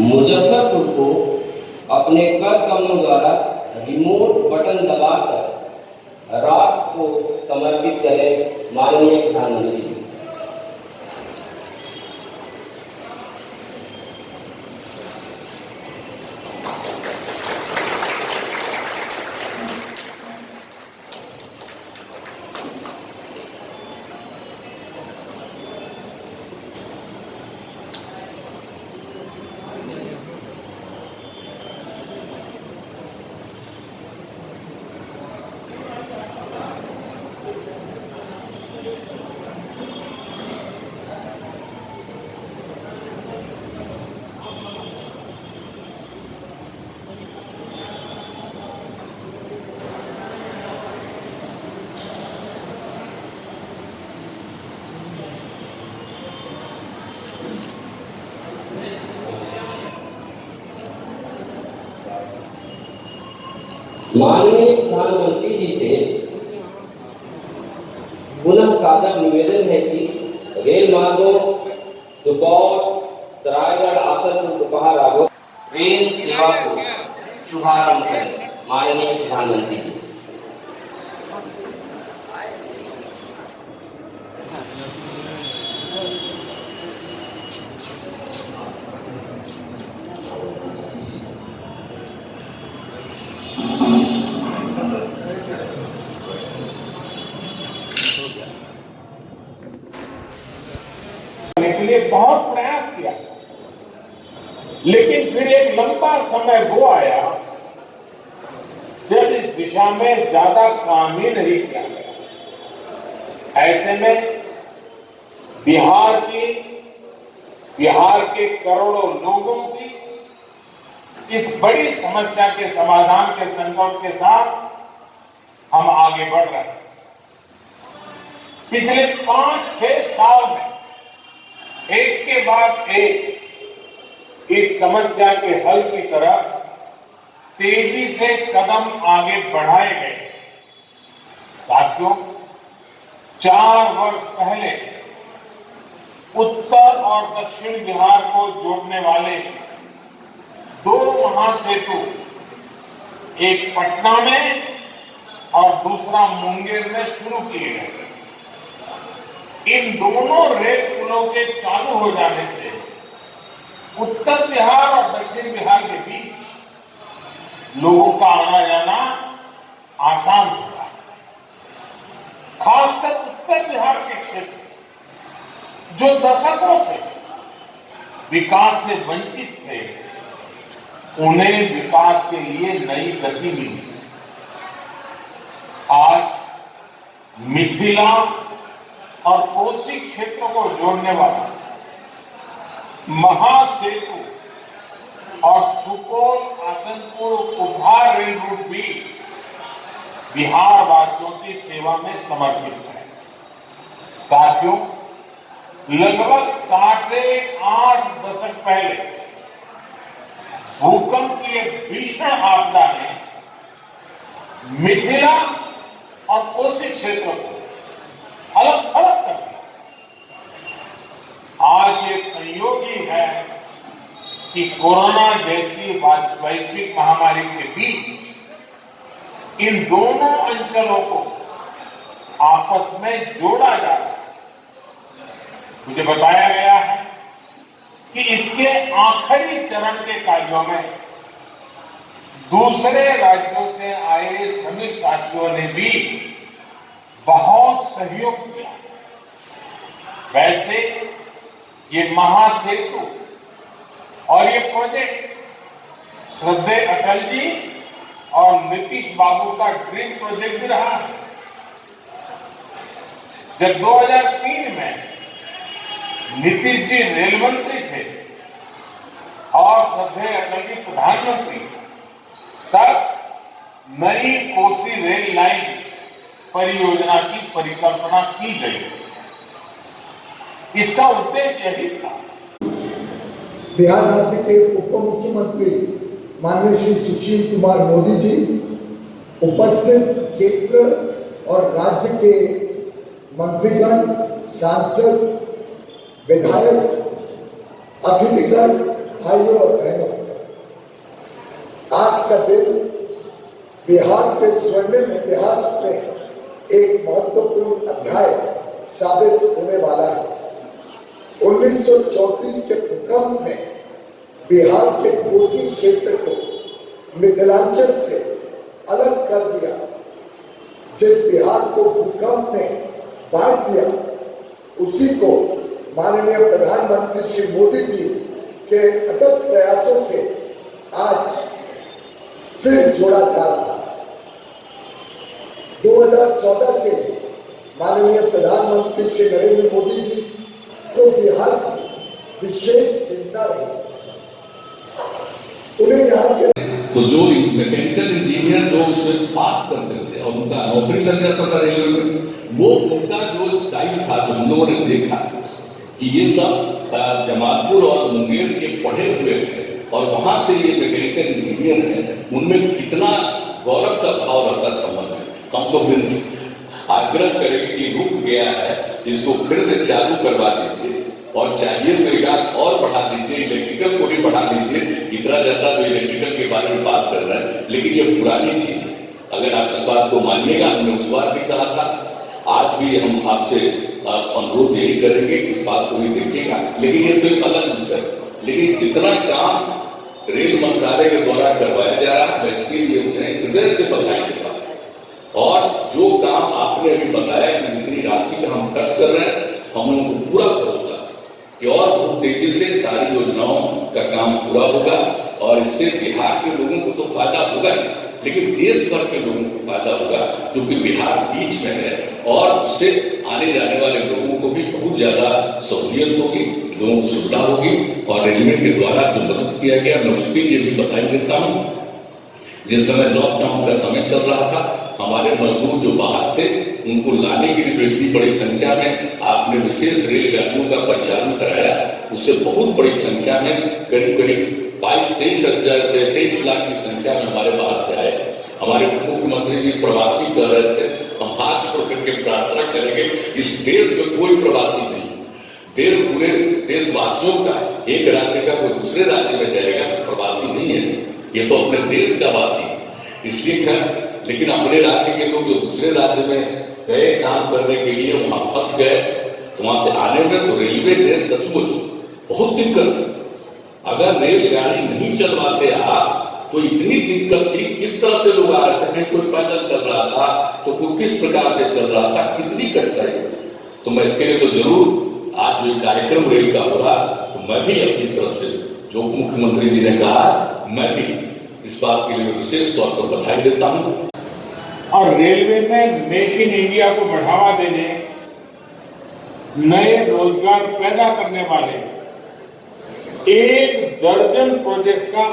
मुजफ्फरपुर को अपने कर कमलों द्वारा रिमोट बटन दबाकर राष्ट्र को समर्पित करें माननीय प्रधानमंत्री जी। माननीय प्रधानमंत्री जी से पुनः सादर निवेदन है कि रेल मार्गों सुपौल, सरायगढ़, आसनपुर, दोपहर राघव ट्रेन सेवा को शुभारंभ करें माननीय प्रधानमंत्री जी। के लिए बहुत प्रयास किया, लेकिन फिर एक लंबा समय वो आया जब इस दिशा में ज्यादा काम ही नहीं किया गया। ऐसे में बिहार के करोड़ों लोगों की इस बड़ी समस्या के समाधान के संकल्प के साथ हम आगे बढ़ रहे हैं। पिछले 5-6 साल में एक के बाद एक इस समस्या के हल की तरफ तेजी से कदम आगे बढ़ाए गए। साथियों, 4 वर्ष पहले उत्तर और दक्षिण बिहार को जोड़ने वाले 2 महासेतु, एक पटना में और दूसरा मुंगेर में शुरू किए गए। इन दोनों रेल पुलों के चालू हो जाने से उत्तर बिहार और दक्षिण बिहार के बीच लोगों का आना जाना आसान होगा। खासकर उत्तर बिहार के क्षेत्र जो दशकों से विकास से वंचित थे, उन्हें विकास के लिए नई गति मिली। आज मिथिला और कोसी क्षेत्रों को जोड़ने वाला महासेतु और सुपौल, आसनपुर, उपहार रेल रूट भी बिहार वासियों की सेवा में समर्पित है। साथियों, लगभग 8.5 दशक पहले भूकंप की एक भीषण आपदा ने मिथिला और कोसी क्षेत्रों को अलग थलग कर दिया। आज ये संयोग ही है कि कोरोना जैसी वैश्विक महामारी के बीच इन दोनों अंचलों को आपस में जोड़ा जा रहा है। मुझे बताया गया है कि इसके आखिरी चरण के कार्यों में दूसरे राज्यों से आए श्रमिक साथियों ने भी बहुत सहयोग किया। वैसे ये महासेतु और ये प्रोजेक्ट श्रद्धेय अटल जी और नीतीश बाबू का ड्रीम प्रोजेक्ट भी रहा है। जब 2003 में नीतीश जी रेल मंत्री थे और श्रद्धेय अटल जी प्रधानमंत्री, तब नई कोसी रेल लाइन परियोजना की परिकल्पना की गई। इसका उद्देश्य यही था। बिहार राज्य के उप मुख्यमंत्री माननीय श्री सुशील कुमार मोदी जी, उपस्थित केंद्र और राज्य के मंत्रीगण, सांसद, विधायक, अतिथिगण, भाइयों और बहनों, का दिन बिहार के स्वर्णिम इतिहास में एक महत्वपूर्ण अध्याय साबित होने वाला है। 1934 के भूकंप ने बिहार के कोसी क्षेत्र को मिथिलांचल से अलग कर दिया। जिस बिहार को भूकंप ने बांट दिया, उसी को माननीय प्रधानमंत्री श्री मोदी जी के अटल प्रयासों से आज फिर जोड़ा जा रहा है। 2014 से माननीय प्रधानमंत्री श्री नरेंद्र मोदी जी को बिहार की विशेष चिंता रही। उन्हें यहाँ के तो जो मैकेनिकल इंजीनियर जो उसमें पास करते थे और उनका नौकरी लग जाता था रेलवे में, वो उनका जो स्टाइल था, जो हम लोगों ने देखा कि ये सब जमालपुर और मुंगेर के पढ़े हुए थे और वहां से ये मैकेनिकल इंजीनियर है, उनमें कितना गौरव का भाव रहता था मन में। हम तो फिर आग्रह करेंगे कि रुक गया है, इसको फिर से चालू करवा दीजिए और चाहिए तो एक आध और बढ़ा दीजिए, इलेक्ट्रिकल को भी बढ़ा दीजिए। इतना ज्यादा तो इलेक्ट्रिकल के बारे में बात कर रहे हैं, लेकिन ये पुरानी चीज है। अगर आप इस बात को मानिएगा, हमने उस बार भी कहा था, आज भी हम आपसे अनुरोध यही करेंगे, इस बात को भी देखिएगा। लेकिन ये तो एक अलग विषय है। लेकिन जितना काम रेल मंत्रालय के द्वारा करवाया जा रहा है, मैं इसके लिए उन्हें हृदय से बधाई देता हूं। और जो काम आपने अभी बताया कि जितनी राशि का हम खर्च कर रहे हैं, हम लोगों को पूरा भरोसा कि और बहुत तेजी से सारी योजनाओं का काम पूरा होगा और इससे बिहार के लोगों को तो फायदा होगा ही, लेकिन देश भर के लोगों को फायदा होगा, क्योंकि बिहार बीच में है और उससे आने जाने वाले लोगों को भी बहुत ज्यादा सहूलियत होगी, लोगों को सुविधा होगी। और रेलवे के द्वारा जो मदद किया गया, मैं उसके लिए भी बधाई देता हूँ। जिस समय लॉकडाउन का समय चल रहा था, हमारे मजदूर जो बाहर थे, उनको लाने के लिए इतनी बड़ी संख्या में आपने विशेष रेलगाड़ियों का परिचालन कराया। उससे बहुत बड़ी संख्या में करीब 22-23 लाख की संख्या में हमारे बाहर से आए। हमारे मुख्यमंत्री भी प्रवासी कह रहे थे, हम हाथ छोड़ करके प्रार्थना करेंगे, इस देश में कोई प्रवासी नहीं, देश पूरे देशवासियों का, एक राज्य का कोई दूसरे राज्य में जाएगा तो प्रवासी नहीं है, ये तो अपने देश का वासी है। इसलिए खैर, लेकिन अपने राज्य के लोग जो दूसरे राज्य में गए काम करने के लिए, वहां फंस गए, तो वहां से आने में तो रेलवे ने सचमुच बहुत दिक्कत थी। अगर रेलगाड़ी नहीं चलवाते आप तो इतनी दिक्कत थी, किस तरह से लोग आ रहे थे, कहीं कोई पैदल चल रहा था तो कोई किस प्रकार से चल रहा था, कितनी कठिनाई। तो मैं इसके लिए तो जरूर आज जो कार्यक्रम रेल का हो रहा, तो मैं भी अपनी तरफ से जो मुख्यमंत्री जी ने कहा, मैं भी इस बात के लिए विशेष तौर पर बधाई देता हूं। और रेलवे में मेक इन इंडिया को बढ़ावा देने, नए रोजगार पैदा करने वाले 1 दर्जन प्रोजेक्ट का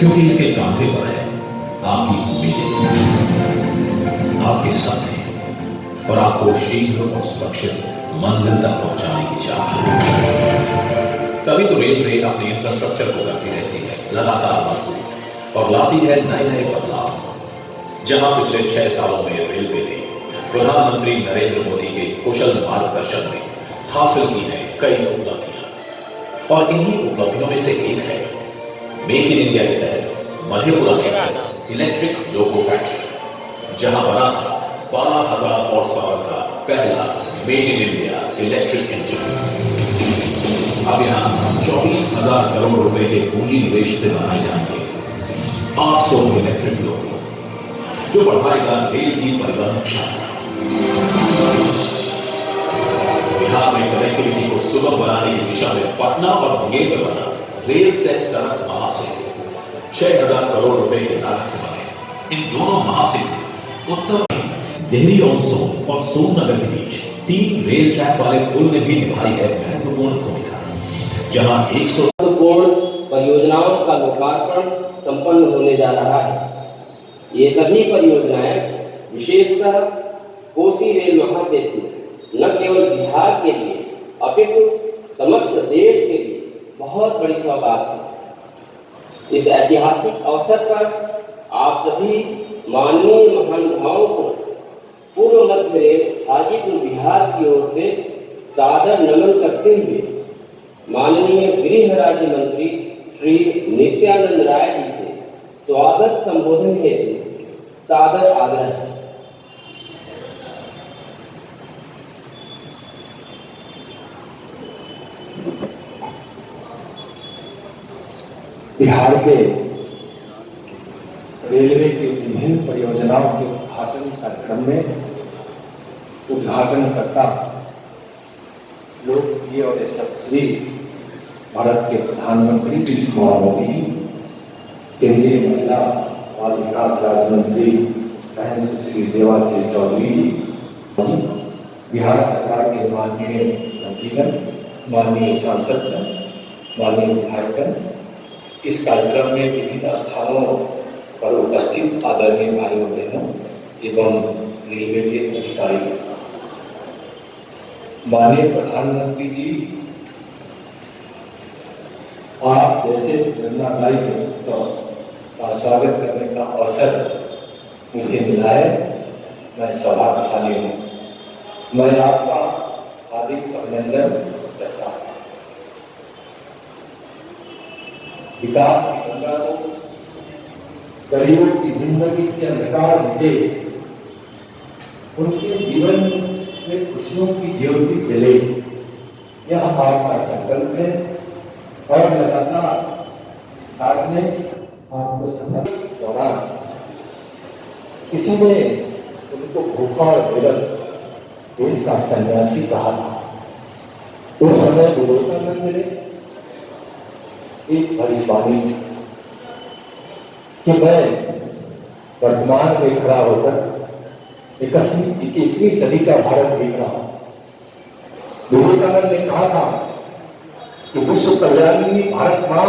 क्योंकि इसके कांधे पर है आपकी उम्मीदें, आपके सपने और आपको शीघ्र और सुरक्षित मंजिल तक पहुंचाने की चाह। तभी तो रेलवे अपने इंफ्रास्ट्रक्चर को करती रहती है लगातार मजबूत और लाती है नए नए बदलाव। जहां पिछले 6 सालों में रेलवे ने प्रधानमंत्री नरेंद्र मोदी के कुशल मार्गदर्शन में हासिल की है कई उपलब्धियां, और इन्हीं उपलब्धियों में से एक है मेक इन इंडिया के तहत मधेपुरा में स्थित इलेक्ट्रिक लोको फैक्ट्री, जहां बना था 12,000 हॉर्स पावर का पहला make in India electric engine. अब यहां 24,000 करोड़ रुपए के पूंजी निवेश से बनाए जाएंगे 800 इलेक्ट्रिक लोको, जो बढ़ाएगा रेल की परिवहन क्षमता। बिहार में कनेक्टिविटी को सुगम बनाने की दिशा में पटना और मुंगेर में बना रेल से सड़क महासेतु 6,000 करोड़ रुपए की लागत से बने। इन दोनों महासेतु उत्तर में देहरी ऑन सोन और सोननगर के बीच 3 रेल ट्रैक वाले पुल ने भी निभाई है महत्वपूर्ण भूमिका, जहां 100 महत्वपूर्ण परियोजनाओं का लोकार्पण संपन्न होने जा रहा है। ये सभी परियोजनाएं विशेषतः कोसी रेल महासेतु न केवल बिहार के लिए अपितु समस्त देश के लिए बहुत बड़ी सौगात है। इस ऐतिहासिक अवसर पर आप सभी माननीय महानुभावों को पूर्व मध्य रेल हाजीपुर बिहार की ओर से सादर नमन करते हुए माननीय गृह राज्य मंत्री श्री नित्यानंद राय जी से स्वागत संबोधन हेतु सादर आग्रह है। बिहार के रेलवे की विभिन्न परियोजनाओं के उद्घाटन कार्यक्रम में उद्घाटनकर्ता लोकप्रिय और यशस्वी भारत के प्रधानमंत्री श्री मोदी जी, केंद्रीय महिला बाल विकास राज्य मंत्री बहन सुश्री देवाशीष चौधरी जी, बिहार सरकार के माननीय मंत्रीगण, माननीय सांसदगण, माननीय विधायकगण, इस कार्यक्रम में विभिन्न स्थानों पर उपस्थित आदरणीय भाइयों बहनों एवं रेलवे के अधिकारी, माननीय प्रधानमंत्री जी, आप जैसे प्रेरणादायी व्यक्तित्व का स्वागत करने का अवसर मुझे मिला है। मैं सौभाग्यशाली हूँ। मैं आपका हार्दिक अभिनंदन करता हूँ। विकास की गंगा को गरीबों की जिंदगी से अंधकार मिटे, उनके जीवन में खुशियों की ज्योति जले, यह आपका संकल्प है और लगातार इस कार्य में आपको सफल दौरान किसी ने उनको भूखा और निरस्त देश का सन्यासी कहा था। उस समय विवेकानंद ने एक भविष्यवाणी कि मैं वर्तमान में खड़ा होकर 21वीं सदी का भारत देख रहा हूं। विवेकानंद ने कहा था कि विश्व कल्याणी भारत मां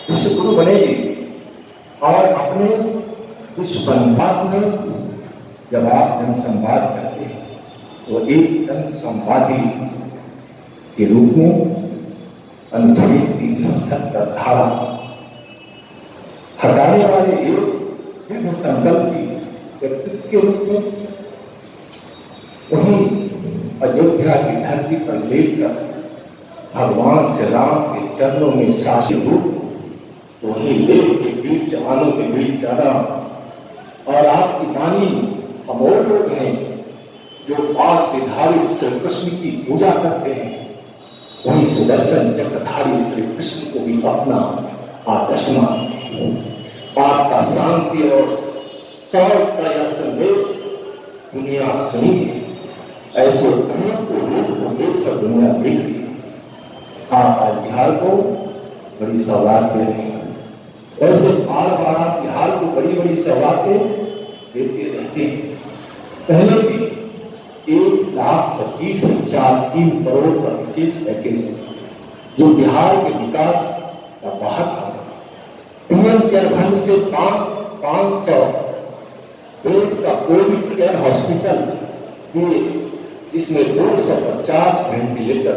विश्व गुरु बनेगी और अपने विश्व संवाद में जब आप जनसंवाद करते हैं तो एक जनसंवादी के रूप में अनुच्छेद 370 धारा हटाने वाले एक दृढ़ संकल्पी व्यक्तित्व के रूप में वहीं अयोध्या की धरती पर लेकर भगवान श्री राम के चरणों में शासित रूप वहीं देश के बीच जवानों के बीच जाना और आपकी वाणी अमोल लोग हैं जो पास विधारी श्री कृष्ण की पूजा करते हैं, वही सुदर्शन चक्रधारी श्री कृष्ण को भी अपना आदर्श मानते हैं। आपका शांति और सौर्य का यह संदेश दुनिया सुनी है। ऐसे देश और दुनिया देखती है। आप आज बिहार को बड़ी सौगात दे रहे हैं। ऐसे बार बार आप बिहार को बड़ी बड़ी सौगातें देते रहते हैं। पहले भी 1,25,3 करोड़ का विशेष पैकेज जो बिहार के विकास का बाहर था। पीएम केयर फंड से 500 बेड का कोविड केयर हॉस्पिटल जिसमें 250 वेंटिलेटर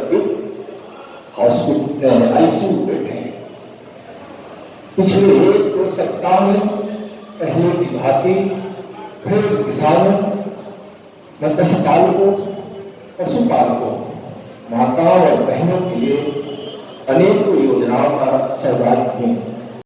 हॉस्पिटल आईसीयू बेड है। पिछले 1-2 सप्ताह में पहले की भांति फिर किसानों, मत्स्य पालकों, पशुपालकों, माताओं और बहनों के लिए अनेकों योजनाओं का सौगात किए।